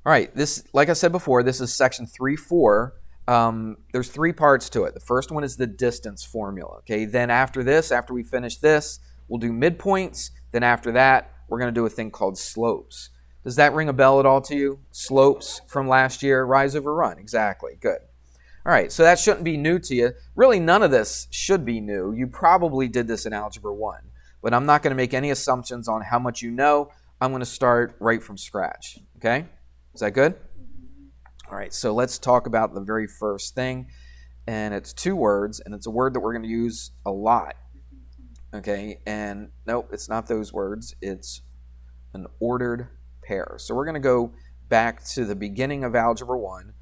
All right, this, like I said before, this is section 3.4. There's three parts to it. The first one is the distance formula. Okay, then after this, after we finish this, we'll do midpoints. Then after that, we're going to do a thing called slopes. Does that ring a bell at all to you? Slopes from last year, rise over run. Exactly, good. All right, so that shouldn't be new to you. Really, none of this should be new. You probably did this in Algebra 1, but I'm not going to make any assumptions on how much you know. I'm going to start right from scratch, okay? Is that good? All right, so let's talk about the very first thing, and it's two words, and it's a word that we're going to use a lot, okay? And nope, it's not those words. It's an ordered pair. So we're going to go back to the beginning of Algebra 1.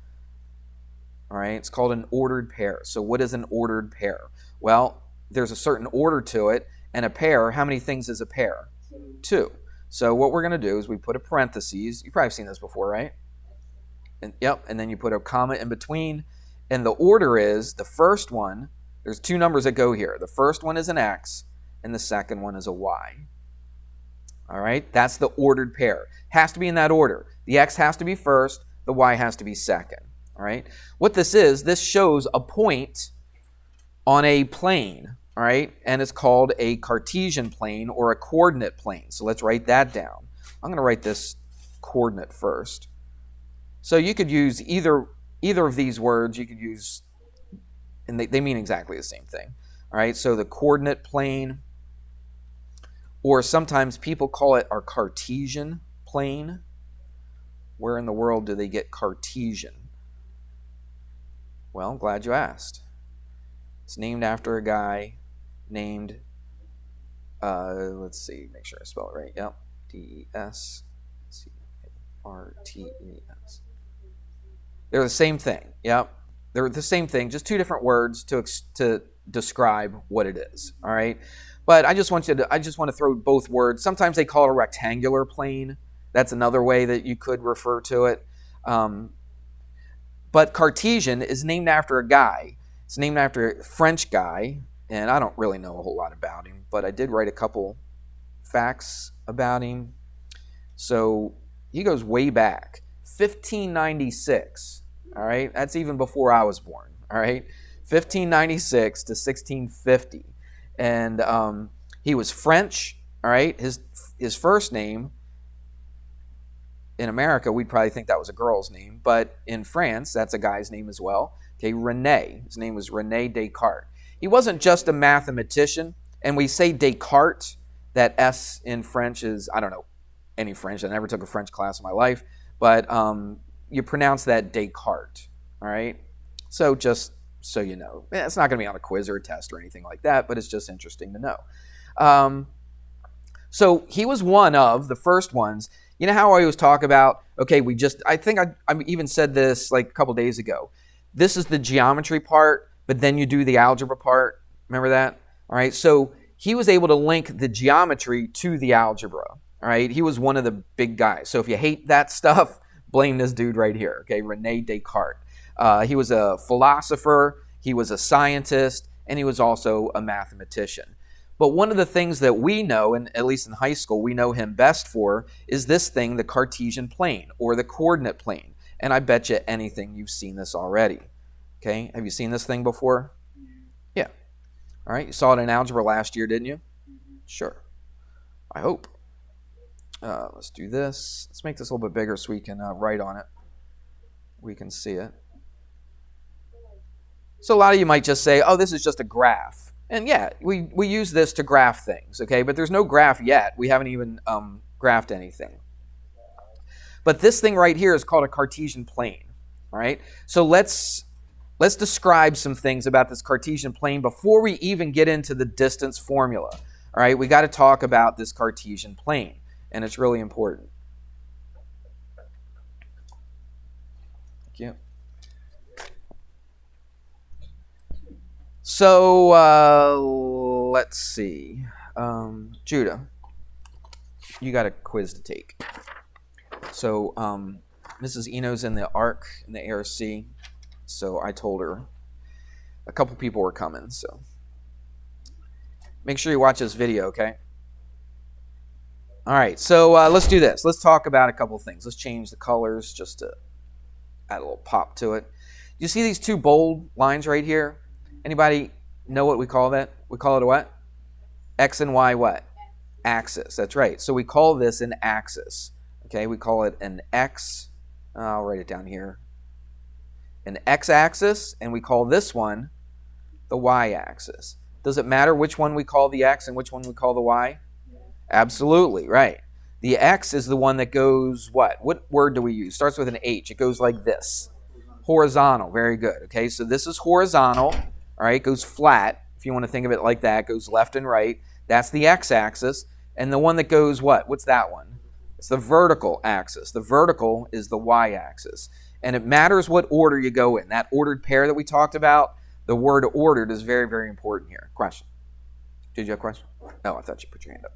All right, it's called an ordered pair. So what is an ordered pair? Well, there's a certain order to it, and a pair, how many things is a pair? Two. So what we're going to do is we put a parentheses. You've probably seen this before, right? And, yep, and then you put a comma in between. And the order is, the first one, there's two numbers that go here. The first one is an X, and the second one is a Y. All right, that's the ordered pair. Has to be in that order. The X has to be first, the Y has to be second. All right, what this is, this shows a point on a plane, all right, and it's called a Cartesian plane or a coordinate plane. So let's write that down. I'm going to write this coordinate first. So you could use either of these words. You could use, and they mean exactly the same thing. All right, so the coordinate plane, or sometimes people call it our Cartesian plane. Where in the world do they get Cartesian? Well, I'm glad you asked. It's named after a guy named, let's see, make sure I spell it right. Yep, D-E-S-C-A-R-T-E-S. They're the same thing. Yep, they're the same thing, just two different words to describe what it is. All right, but I just want to throw both words. Sometimes they call it a rectangular plane. That's another way that you could refer to it. But Cartesian is named after a guy. It's named after a French guy, and I don't really know a whole lot about him, but I did write a couple facts about him. So he goes way back, 1596. All right, that's even before I was born. All right, 1596 to 1650, and he was French. All right, his first name. In America, we'd probably think that was a girl's name, but in France, that's a guy's name as well. Okay, René. His name was René Descartes. He wasn't just a mathematician, and we say Descartes. That S in French is, I don't know any French. I never took a French class in my life, but you pronounce that Descartes. All right. So just so you know, it's not going to be on a quiz or a test or anything like that, but it's just interesting to know. So he was one of the first ones. You know how I always talk about, okay, I think I even said this like a couple days ago. This is the geometry part, but then you do the algebra part. Remember that? All right, so he was able to link the geometry to the algebra. All right, he was one of the big guys. So if you hate that stuff, blame this dude right here, okay, René Descartes. He was a philosopher, he was a scientist, and he was also a mathematician. But one of the things that we know, and at least in high school, we know him best for, is this thing, the Cartesian plane, or the coordinate plane. And I bet you anything you've seen this already. Okay, have you seen this thing before? Yeah. All right, you saw it in algebra last year, didn't you? Sure. I hope. Let's do this. Let's make this a little bit bigger so we can write on it. We can see it. So a lot of you might just say, oh, this is just a graph. And yeah, we use this to graph things, okay? But there's no graph yet. We haven't even graphed anything. But this thing right here is called a Cartesian plane, all right? So let's describe some things about this Cartesian plane before we even get into the distance formula, all right? We got to talk about this Cartesian plane, and it's really important. Thank you. So let's see. Judah, you got a quiz to take. So Mrs. Eno's in the ARC, in the ARC, so I told her a couple people were coming. So make sure you watch this video, okay? All right, so let's do this. Let's talk about a couple of things. Let's change the colors just to add a little pop to it. You see these two bold lines right here? Anybody know what we call that? We call it a what? X and Y what? Axis. That's right. So we call this an axis. Okay, we call it an X. I'll write it down here. An X-axis, and we call this one the Y-axis. Does it matter which one we call the X and which one we call the Y? Absolutely, right. The X is the one that goes what? What word do we use? Starts with an H. It goes like this. Horizontal. Very good. Okay, so this is horizontal. All right, goes flat. If you want to think of it like that, goes left and right. That's the X-axis. And the one that goes what? What's that one? It's the vertical axis. The vertical is the Y-axis. And it matters what order you go in. That ordered pair that we talked about, the word ordered is very, very important here. Question? Did you have a question? Oh, I thought you put your hand up.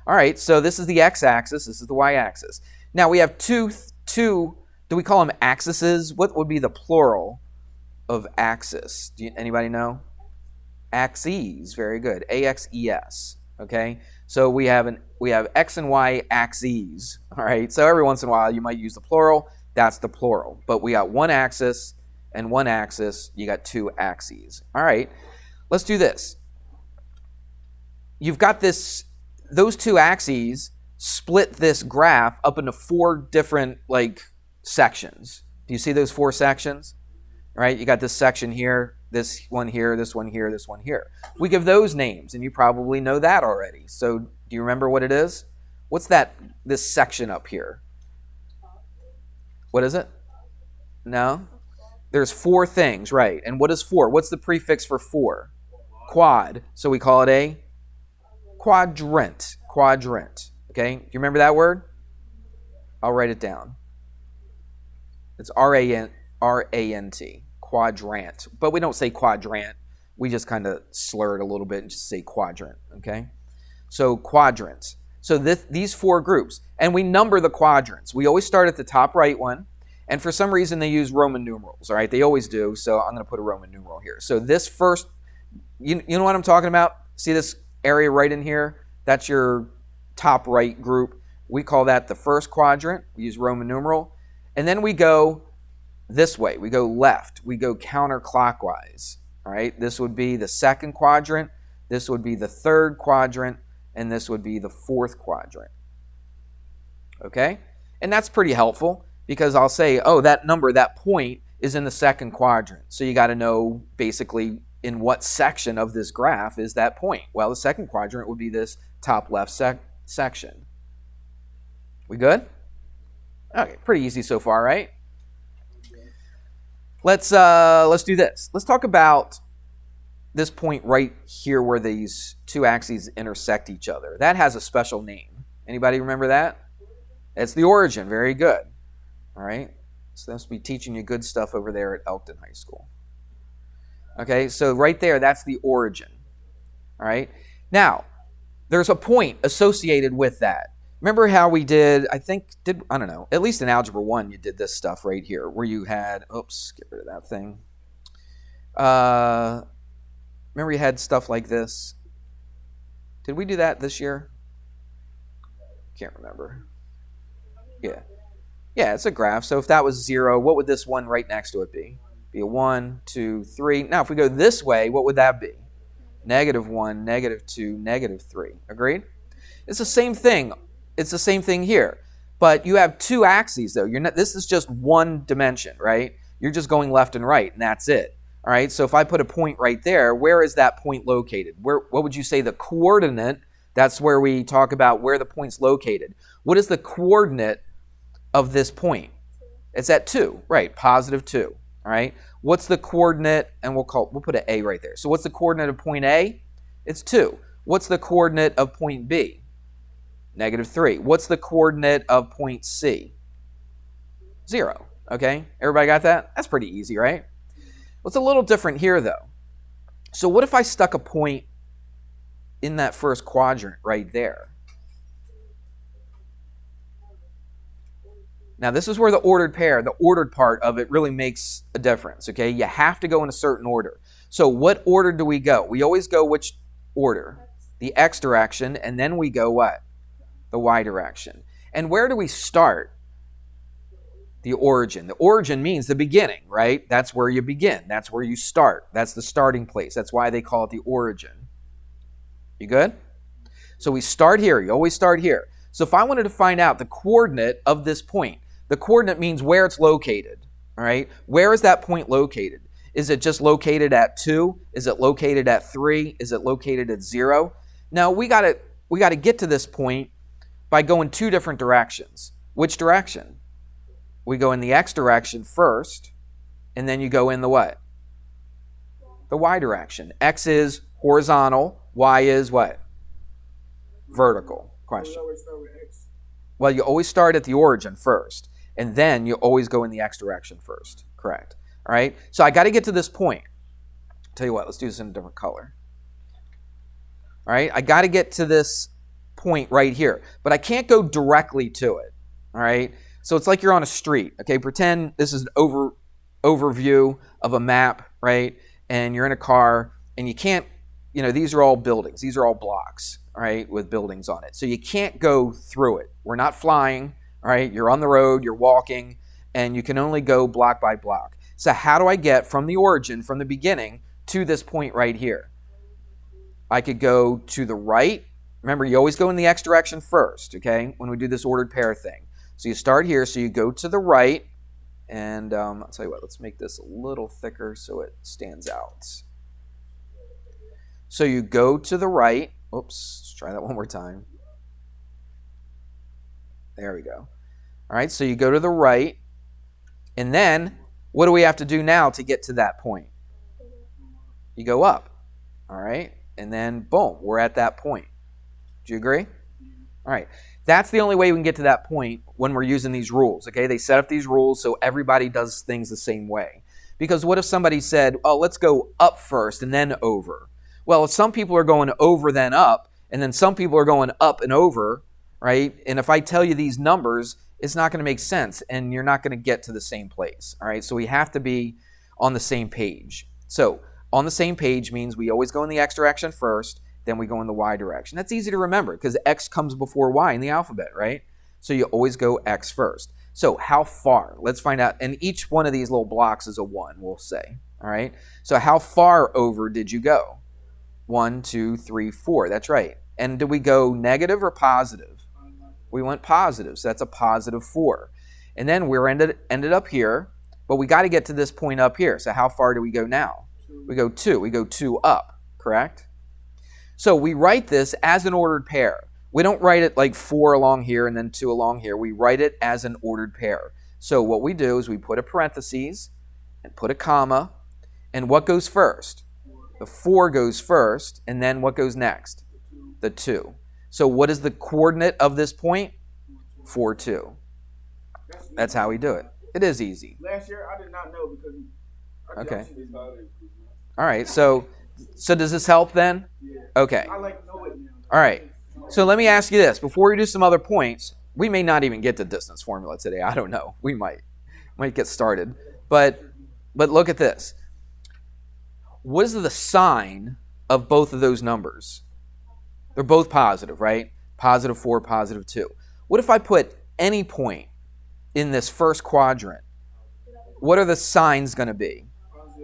All right, so this is the X-axis. This is the Y-axis. Now we have two, do we call them axes? What would be the plural of axis? Anybody know? Axes. Very good. A-X-E-S. Okay, so we have X and Y axes. All right, so every once in a while you might use the plural. That's the plural. But we got one axis and one axis. You got two axes. All right, let's do this. You've got those two axes split this graph up into four different sections. Do you see those four sections? All right, you got this section here, this one here, this one here, this one here. We give those names, and you probably know that already. So do you remember what it is? What's this section up here? What is it? No? There's four things, right. And what is four? What's the prefix for four? Quad. So we call it a quadrant. Quadrant. Okay? Do you remember that word? I'll write it down. It's R-A-N-T. Quadrant. But we don't say quadrant. We just kind of slur it a little bit and just say quadrant. Okay? So quadrants. So these four groups. And we number the quadrants. We always start at the top right one. And for some reason they use Roman numerals. All right? They always do. So I'm going to put a Roman numeral here. So this first, you know what I'm talking about? See this area right in here? That's your top right group. We call that the first quadrant. We use Roman numeral. And then we go this way. We go left. We go counterclockwise. All right? This would be the second quadrant. This would be the third quadrant. And this would be the fourth quadrant. Okay? And that's pretty helpful because I'll say, oh, that number, that point is in the second quadrant. So you got to know basically in what section of this graph is that point. Well, the second quadrant would be this top left section. We good? Okay, pretty easy so far, right? Let's do this. Let's talk about this point right here where these two axes intersect each other. That has a special name. Anybody remember that? It's the origin. Very good. All right. So that's be teaching you good stuff over there at Elkton High School. Okay, so right there, that's the origin. All right. Now, there's a point associated with that. Remember how we did, I don't know, at least in Algebra 1, you did this stuff right here where you had, oops, get rid of that thing. Remember you had stuff like this? Did we do that this year? Can't remember. Yeah. Yeah, it's a graph. So if that was 0, what would this one right next to it be? Be a 1, 2, 3. Now, if we go this way, what would that be? -1, -2, -3. Agreed? It's the same thing. It's the same thing here. But you have two axes, though. This is just one dimension, right? You're just going left and right, and that's it. All right, so if I put a point right there, where is that point located? What would you say the coordinate? That's where we talk about where the point's located. What is the coordinate of this point? It's at 2, right? +2. All right. What's the coordinate? And we'll put an A right there. So what's the coordinate of point A? It's 2. What's the coordinate of point B? -3. What's the coordinate of point C? 0. Okay. Everybody got that? That's pretty easy, right? What's a little different here, though? So what if I stuck a point in that first quadrant right there? Now, this is where the ordered pair, the ordered part of it really makes a difference, okay? You have to go in a certain order. So what order do we go? We always go which order? The X direction, and then we go what? the y direction. And where do we start? The origin. The origin means the beginning, right? That's where you begin. That's where you start. That's the starting place. That's why they call it the origin. You good? So we start here. You always start here. So if I wanted to find out the coordinate of this point, the coordinate means where it's located, all right? Where is that point located? Is it just located at 2? Is it located at 3? Is it located at 0? Now, we got to get to this point by going 2 different directions. Which direction? We go in the x direction first, and then you go in the what? The y direction. X is horizontal, y is what? Vertical. Question. Well, you always start at the origin first, and then you always go in the x direction first. Correct. All right? So I got to get to this point. Tell you what, let's do this in a different color. All right? I got to get to this point right here, but I can't go directly to it. All right? So it's like you're on a street. Okay? Pretend this is an overview of a map, right? And you're in a car, and you can't, these are all buildings. These are all blocks, all right, with buildings on it. So you can't go through it. We're not flying, all right? You're on the road, you're walking, and you can only go block by block. So how do I get from the origin, from the beginning, to this point right here? I could go to the right. Remember, you always go in the x direction first, okay, when we do this ordered pair thing. So you start here, so you go to the right, and I'll tell you what, let's make this a little thicker so it stands out. So you go to the right. Oops, let's try that one more time. There we go. All right, so you go to the right, and then what do we have to do now to get to that point? You go up, all right, and then boom, we're at that point. Do you agree? All right, that's the only way we can get to that point when we're using these rules, okay? They set up these rules so everybody does things the same way. Because what if somebody said, oh, let's go up first and then over? Well, if some people are going over then up, and then some people are going up and over, right? And if I tell you these numbers, it's not going to make sense, and you're not going to get to the same place, all right? So we have to be on the same page. So on the same page means we always go in the x direction first, then we go in the y direction. That's easy to remember because x comes before y in the alphabet, right? So you always go x first. So how far? Let's find out. And each one of these little blocks is a 1, we'll say, all right? So how far over did you go? 1, 2, 3, 4. That's right. And did we go negative or positive? We went positive, so that's a positive 4. And then we're ended up here, but we got to get to this point up here. So how far do we go now? We go 2. We go 2 up, correct? So we write this as an ordered pair. We don't write it like 4 along here and then 2 along here. We write it as an ordered pair. So what we do is we put a parentheses and put a comma, and what goes first? The 4 goes first, and then what goes next? The 2. So what is the coordinate of this point? 4, 2. That's how we do it. It is easy. Last year, I did not know because okay. All right, so does this help then? Okay. I like know it now. All right. So let me ask you this. Before we do some other points, we may not even get to distance formula today. I don't know. We might get started. But look at this. What is the sign of both of those numbers? They're both positive, right? Positive 4, positive 2. What if I put any point in this first quadrant? What are the signs going to be?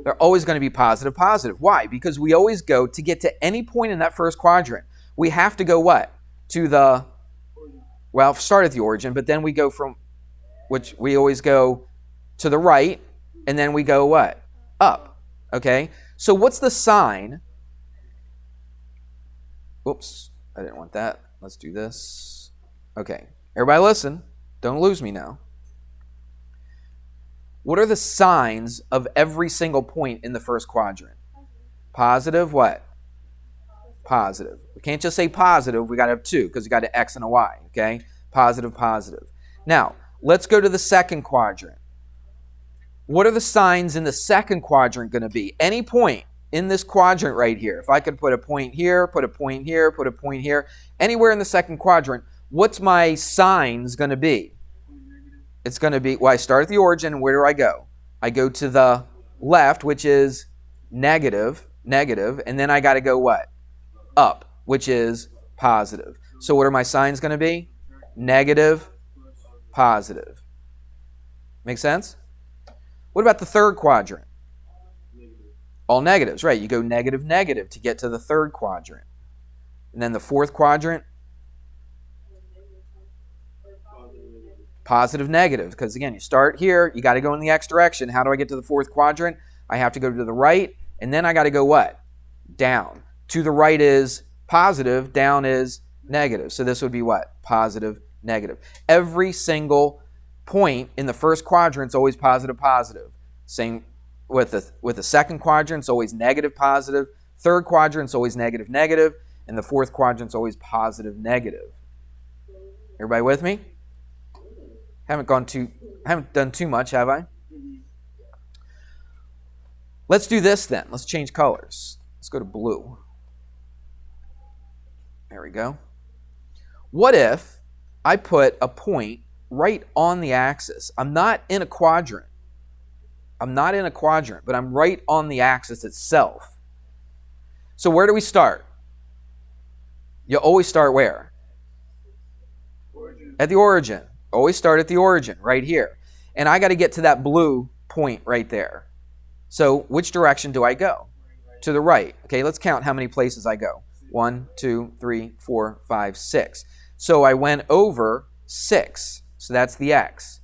They're always going to be positive, positive. Why? Because we always go, to get to any point in that first quadrant, we have to go what? To the, well, start at the origin, but then we go from, which we always go to the right, and then we go what? Up, okay? So what's the sign? Oops, I didn't want that. Let's do this. Okay, everybody listen. Don't lose me now. What are the signs of every single point in the first quadrant? Positive what? Positive. We can't just say positive. We got to have 2 because we got an X and a Y, okay? Positive, positive. Now, let's go to the second quadrant. What are the signs in the second quadrant going to be? Any point in this quadrant right here. If I could put a point here, put a point here, put a point here, anywhere in the second quadrant, what's my signs going to be? It's going to be, well, I start at the origin, and where do I go? I go to the left, which is negative, and then I got to go what? Up, which is positive. So what are my signs going to be? negative, positive. Make sense? What about the third quadrant? All negatives, right? You go negative, negative to get to the third quadrant. And then the fourth quadrant, positive, negative. Because again, you start here, you got to go in the x direction. How do I get to the fourth quadrant? I have to go to the right, and then I got to go what? Down. To the right is positive, down is negative. So this would be what? Positive, negative. Every single point in the first quadrant is always positive, positive. Same with the second quadrant, it's always negative, positive. Third quadrant is always negative, negative. And the fourth quadrant is always positive, negative. Everybody with me? Haven't done too much, have I? Let's do this then. Let's change colors. Let's go to blue. There we go. What if I put a point right on the axis? I'm not in a quadrant. But I'm right on the axis itself. So where do we start? You always start where? Origin. At the origin. Always start at the origin, right here. And I got to get to that blue point right there. So which direction do I go? To the right. Okay, let's count how many places I go. 1, 2, 3, 4, 5, 6. So I went over 6. So that's the x.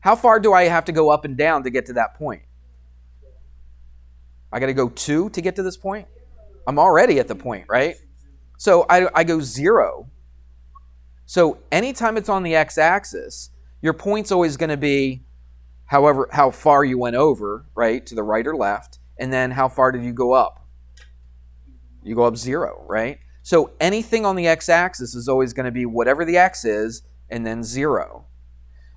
How far do I have to go up and down to get to that point? I got to go 2 to get to this point? I'm already at the point, right? So I go 0. So anytime it's on the x-axis, your point's always going to be how far you went over, right, to the right or left, and then how far did you go up? You go up 0, right? So anything on the x-axis is always going to be whatever the x is, and then 0.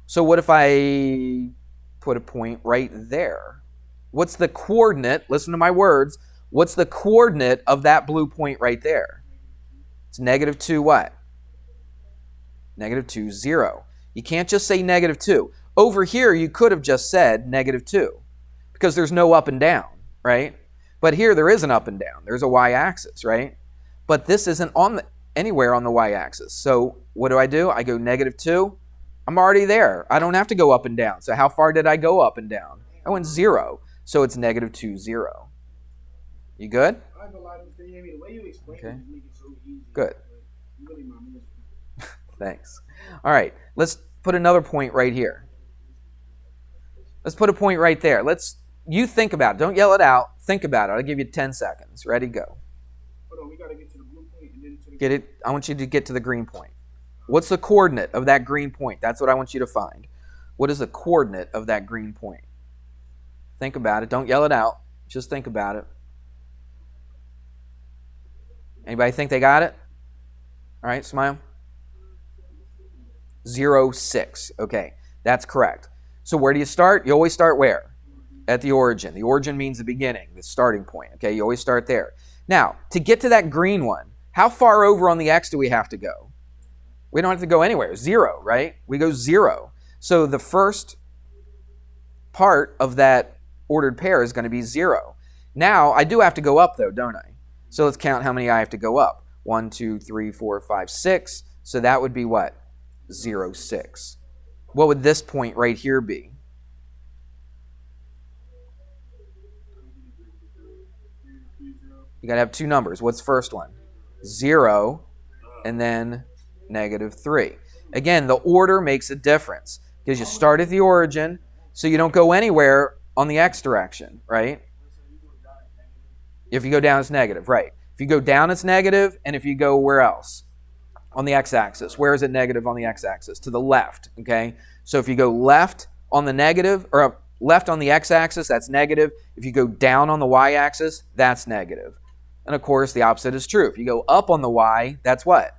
So what if I put a point right there? What's the coordinate? Listen to my words. What's the coordinate of that blue point right there? It's negative 2 what? Negative 2, 0. You can't just say negative 2. Over here, you could have just said negative 2 because there's no up and down, right? But here there is an up and down. There's a y-axis, right? But this isn't anywhere on the y-axis. So what do? I go negative 2. I'm already there. I don't have to go up and down. So how far did I go up and down? I went 0. So it's negative 2, 0. You good? I ain't gonna lie, Mr. Yemi, the way you explain Okay. it just make it so easy. Good. You really my man. Thanks. All right, let's put another point right here. Let's put a point right there. You think about it. Don't yell it out. Think about it. I'll give you 10 seconds. Ready, go. Hold on, we gotta get to the blue point and then to the Get it? I want you to get to the green point. What's the coordinate of that green point? That's what I want you to find. What is the coordinate of that green point? Think about it. Don't yell it out. Just think about it. Anybody think they got it? All right, smile. 0, 6. Okay, that's correct. So where do you start? You always start where? At the origin. The origin means the beginning, the starting point. Okay, you always start there. Now, to get to that green one, how far over on the x do we have to go? We don't have to go anywhere. 0, right? We go 0. So the first part of that ordered pair is going to be 0. Now, I do have to go up, though, don't I? So let's count how many I have to go up. 1, 2, 3, 4, 5, 6. So that would be what? 0, 6. What would this point right here be? You got to have two numbers. What's the first one? 0 and then negative 3. Again, the order makes a difference because you start at the origin, so you don't go anywhere on the x direction, right? If you go down, it's negative, right? If you go down, it's negative, and if you go where else? On the x-axis. Where is it negative on the x-axis? To the left, okay? So if you go left on the negative, or left on the x-axis, that's negative. If you go down on the y-axis, that's negative. And of course, the opposite is true. If you go up on the y, that's what?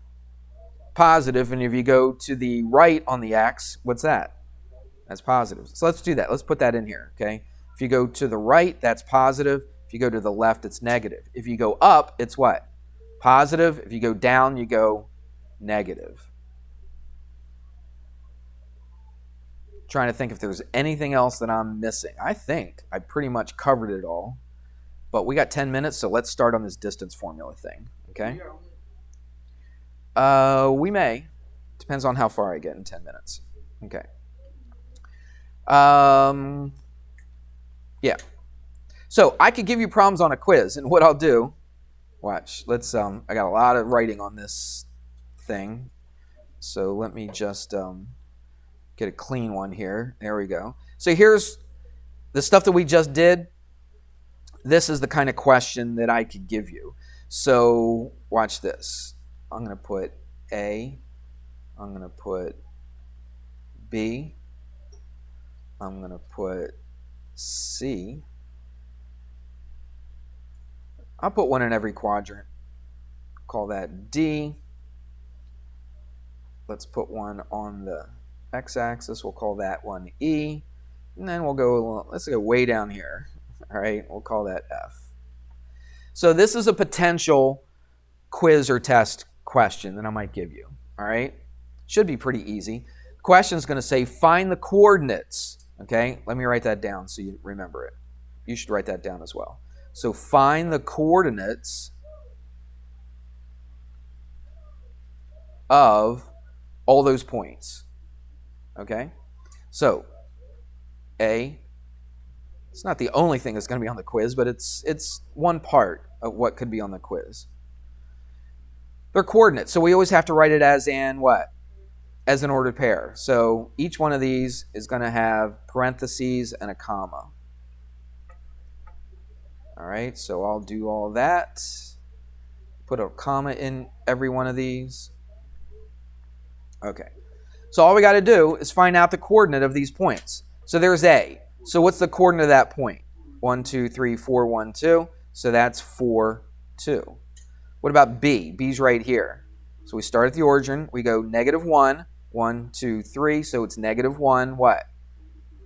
Positive. And if you go to the right on the x, what's that? That's positive. So let's do that. Let's put that in here, okay? If you go to the right, that's positive. If you go to the left, it's negative. If you go up, it's what? Positive. If you go down, you go negative. Trying to think if there's anything else that I'm missing. I think I pretty much covered it all. But we got 10 minutes, so let's start on this distance formula thing, okay? We may. Depends on how far I get in 10 minutes. Okay. Yeah. So I could give you problems on a quiz, and what I'll do, watch. Let's. I got a lot of writing on this thing, so let me just get a clean one here. There we go. So here's the stuff that we just did. This is the kind of question that I could give you. So watch this. I'm going to put A. I'm going to put B. I'm going to put C. I'll put one in every quadrant. Call that D. Let's put one on the x-axis. We'll call that one E. And then we'll go, let's go way down here. All right, we'll call that F. So this is a potential quiz or test question that I might give you. All right, should be pretty easy. The question is going to say, find the coordinates. Okay, let me write that down so you remember it. You should write that down as well. So find the coordinates of all those points. Okay, so A, it's not the only thing that's going to be on the quiz, but it's one part of what could be on the quiz. They're coordinates, so we always have to write it as an what? As an ordered pair. So each one of these is going to have parentheses and a comma. All right, so I'll do all that. Put a comma in every one of these. Okay, so all we got to do is find out the coordinate of these points. So there's A. So what's the coordinate of that point? 1, 2, 3, 4, 1, 2. So that's 4, 2. What about B? B's right here. So we start at the origin. We go negative 1, 1, 2, 3. So it's negative 1, what?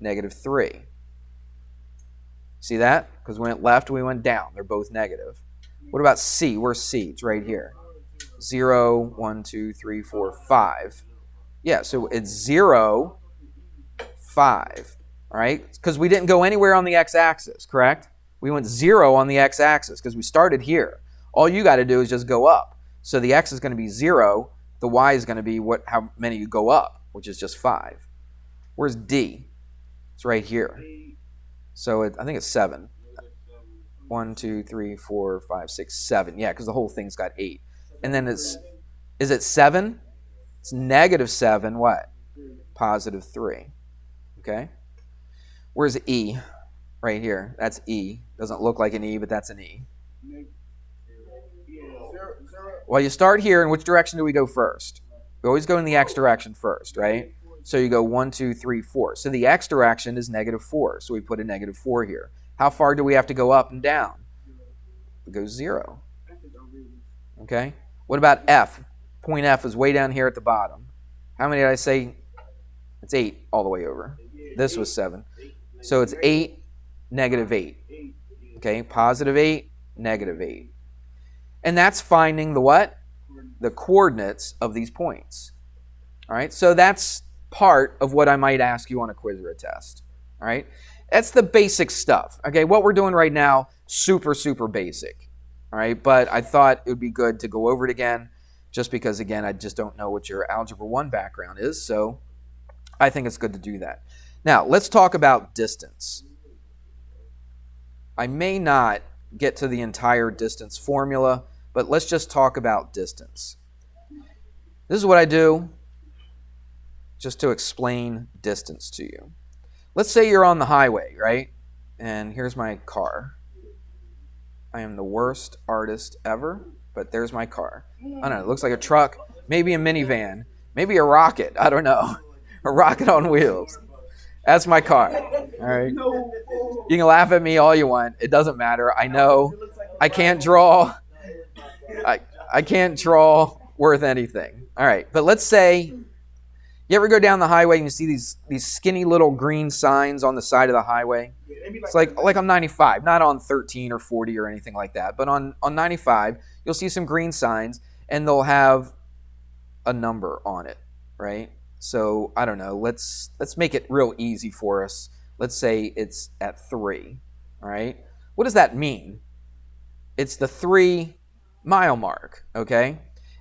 Negative 3. See that? Because we went left, we went down. They're both negative. What about C? Where's C? It's right here. 0, 1, 2, 3, 4, 5. Yeah, so it's 0, 5. All right? Because we didn't go anywhere on the x-axis, correct? We went 0 on the x-axis because we started here. All you got to do is just go up. So the x is going to be 0. The y is going to be how many you go up, which is just 5. Where's D? It's right here. So I think it's 7. 1, 2, 3, 4, 5, 6, 7. Yeah, because the whole thing's got 8. And then is it 7? It's negative 7, what? Positive 3. Okay? Where's E? Right here. That's E. Doesn't look like an E, but that's an E. Well, you start here. In which direction do we go first? We always go in the x direction first, right? So you go 1, 2, 3, 4. So the x direction is negative 4. So we put a negative 4 here. How far do we have to go up and down? We go 0. Okay? What about F? Point F is way down here at the bottom. How many did I say? It's 8 all the way over. This was 7. So it's 8, negative 8. Okay? Positive 8, negative 8. And that's finding the what? The coordinates of these points. All right? So that's part of what I might ask you on a quiz or a test. All right? That's the basic stuff. Okay? What we're doing right now, super, super basic. All right? But I thought it would be good to go over it again just because, again, I just don't know what your Algebra 1 background is. So I think it's good to do that. Now, let's talk about distance. I may not get to the entire distance formula, but let's just talk about distance. This is what I do just to explain distance to you. Let's say you're on the highway, right? And here's my car. I am the worst artist ever, but there's my car. I don't know, it looks like a truck, maybe a minivan, maybe a rocket, I don't know. A rocket on wheels. That's my car. All right. You can laugh at me all you want. It doesn't matter. I know I can't draw. I can't draw worth anything. All right. But let's say you ever go down the highway and you see these skinny little green signs on the side of the highway? It's like I'm 95, not on 13 or 40 or anything like that, but on 95, you'll see some green signs and they'll have a number on it, right? So, I don't know, let's make it real easy for us. Let's say it's at 3, all right? What does that mean? It's the 3-mile mark, okay?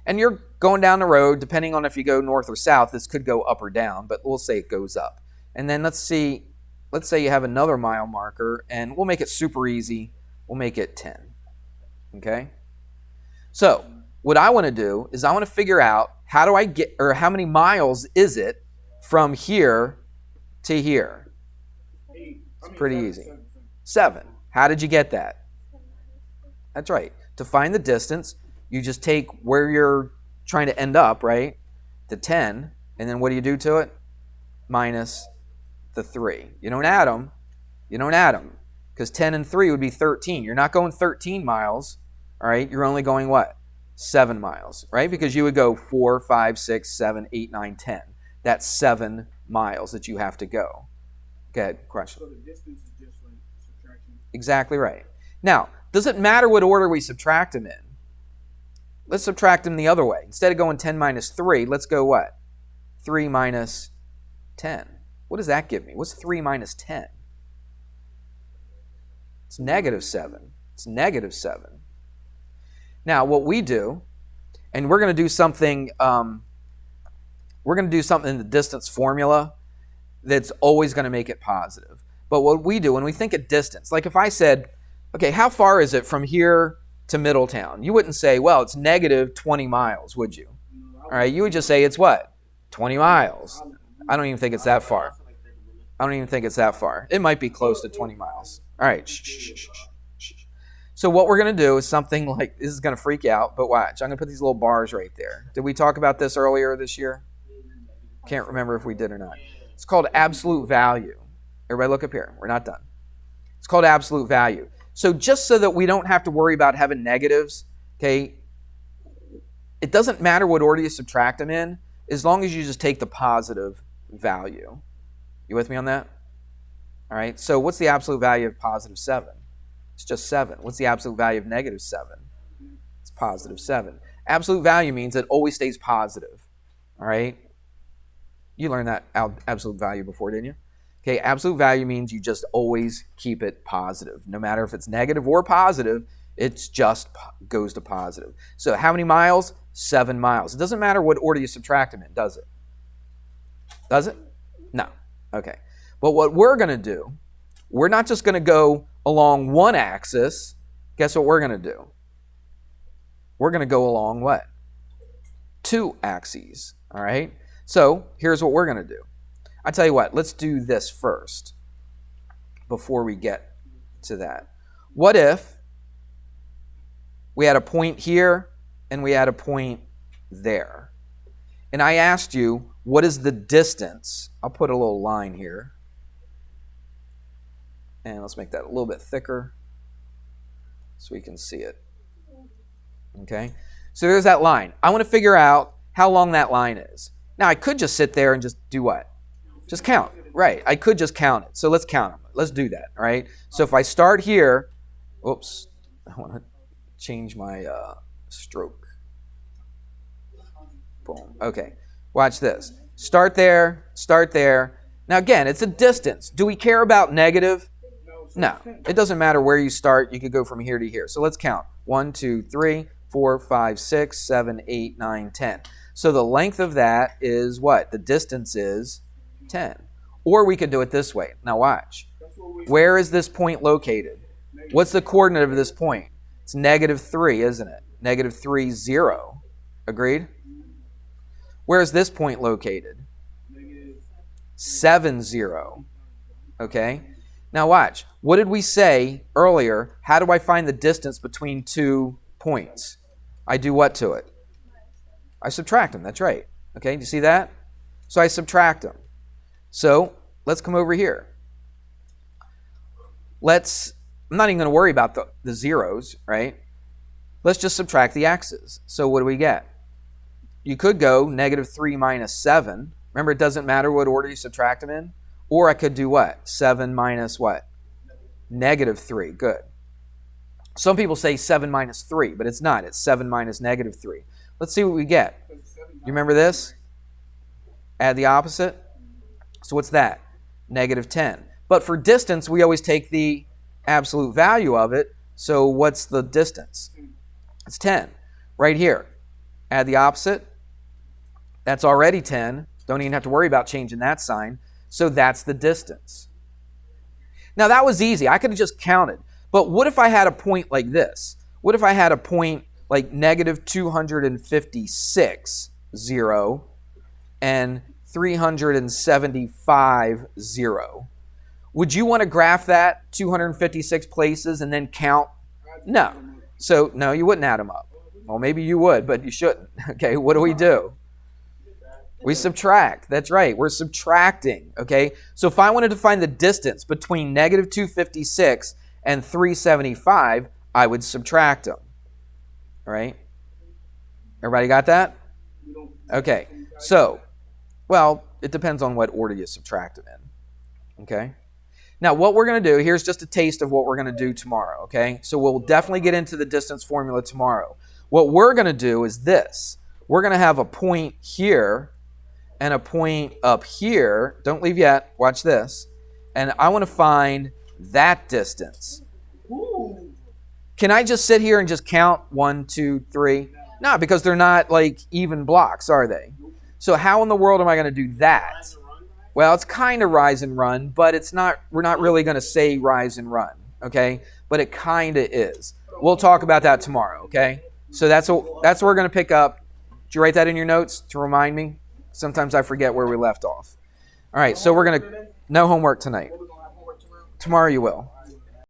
And you're going down the road, depending on if you go north or south, this could go up or down, but we'll say it goes up. And then let's say you have another mile marker, and we'll make it super easy. We'll make it 10. Okay? So what I want to do is I want to figure out how many miles is it from here to here. It's pretty easy. 7. How did you get that? That's right. To find the distance, you just take where you're trying to end up, right? The 10, and then what do you do to it? Minus the 3. You don't add them. Because 10 and 3 would be 13. You're not going 13 miles, all right? You're only going what? 7 miles, right? Because you would go 4, 5, 6, 7, 8, 9, 10. That's 7 miles that you have to go. Go ahead, question. So the distance is just like subtraction. Exactly right. Now, does it matter what order we subtract them in? Let's subtract them the other way. Instead of going 10 minus 3, let's go what? 3 minus 10. What does that give me? What's 3 minus 10? It's negative 7. It's negative 7. Now, what we do, and we're going to do something in the distance formula that's always going to make it positive. But what we do when we think of distance, like if I said, okay, how far is it from here to Middletown? You wouldn't say, well, it's negative 20 miles, would you? All right, you would just say it's what? 20 miles. I don't even think it's that far. It might be close to 20 miles. All right. So what we're going to do is something like, this is going to freak you out, but watch. I'm going to put these little bars right there. Did we talk about this earlier this year? Can't remember if we did or not. It's called absolute value. Everybody look up here. We're not done. It's called absolute value. So just so that we don't have to worry about having negatives, okay, it doesn't matter what order you subtract them in, as long as you just take the positive value. You with me on that? All right, so what's the absolute value of positive 7? It's just 7. What's the absolute value of negative 7? It's positive 7. Absolute value means it always stays positive. All right? You learned that absolute value before, didn't you? Okay, absolute value means you just always keep it positive. No matter if it's negative or positive, it just goes to positive. So how many miles? 7 miles. It doesn't matter what order you subtract them in, does it? Does it? No. Okay. But what we're going to do, we're not just going to go along one axis. Guess what we're going to do? We're going to go along what? 2 axes. All right? So here's what we're going to do. I tell you what, let's do this first before we get to that. What if we had a point here and we had a point there? And I asked you, what is the distance? I'll put a little line here. And let's make that a little bit thicker so we can see it. Okay? So there's that line. I want to figure out how long that line is. Now, I could just sit there and just do what? Just count. Right. I could just count it. So let's count them. Let's do that. All right? So if I start here, oops, I want to change my stroke. Boom. Okay. Watch this. Start there. Now, again, it's a distance. Do we care about negative? No. It doesn't matter where you start. You could go from here to here. So let's count. 1, 2, 3, 4, 5, 6, 7, 8, 9, 10. So the length of that is what? The distance is 10. Or we could do it this way. Now watch. Where is this point located? What's the coordinate of this point? It's negative 3, isn't it? Negative 3, 0. Agreed? Where is this point located? 7, 0. Okay? Now watch. What did we say earlier? How do I find the distance between 2 points? I do what to it? I subtract them. That's right. Okay, do you see that? So I subtract them. So let's come over here. I'm not even going to worry about the zeros, right? Let's just subtract the x's. So what do we get? You could go negative 3 minus 7. Remember, it doesn't matter what order you subtract them in. Or I could do what? 7 minus what? Negative 3. Good. Some people say 7 minus 3, but it's not. It's 7 minus negative 3. Let's see what we get. You remember this? Add the opposite. So what's that? Negative 10. But for distance, we always take the absolute value of it. So what's the distance? It's 10. Right here. Add the opposite. That's already 10. Don't even have to worry about changing that sign. So that's the distance. Now that was easy. I could have just counted. But what if I had a point like this? What if I had a point like negative 256, 0, and 375, 0? Would you want to graph that 256 places and then count? No. So, no, you wouldn't add them up. Well, maybe you would, but you shouldn't. Okay, what do? We subtract. That's right. We're subtracting. Okay, so if I wanted to find the distance between negative 256 and 375, I would subtract them. All right? Everybody got that? Okay, so, well, it depends on what order you subtract them in. Okay? Now, what we're going to do, here's just a taste of what we're going to do tomorrow, okay? So we'll definitely get into the distance formula tomorrow. What we're going to do is this. We're going to have a point here and a point up here. Don't leave yet. Watch this. And I want to find that distance. Can I just sit here and just count 1, 2, 3? No, because they're not like even blocks, are they? So how in the world am I going to do that? Well, it's kind of rise and run, but it's not. We're not really going to say rise and run, okay? But it kind of is. We'll talk about that tomorrow, okay? So that's what we're going to pick up. Did you write that in your notes to remind me? Sometimes I forget where we left off. All right, so we're going to no homework tonight. Tomorrow you will.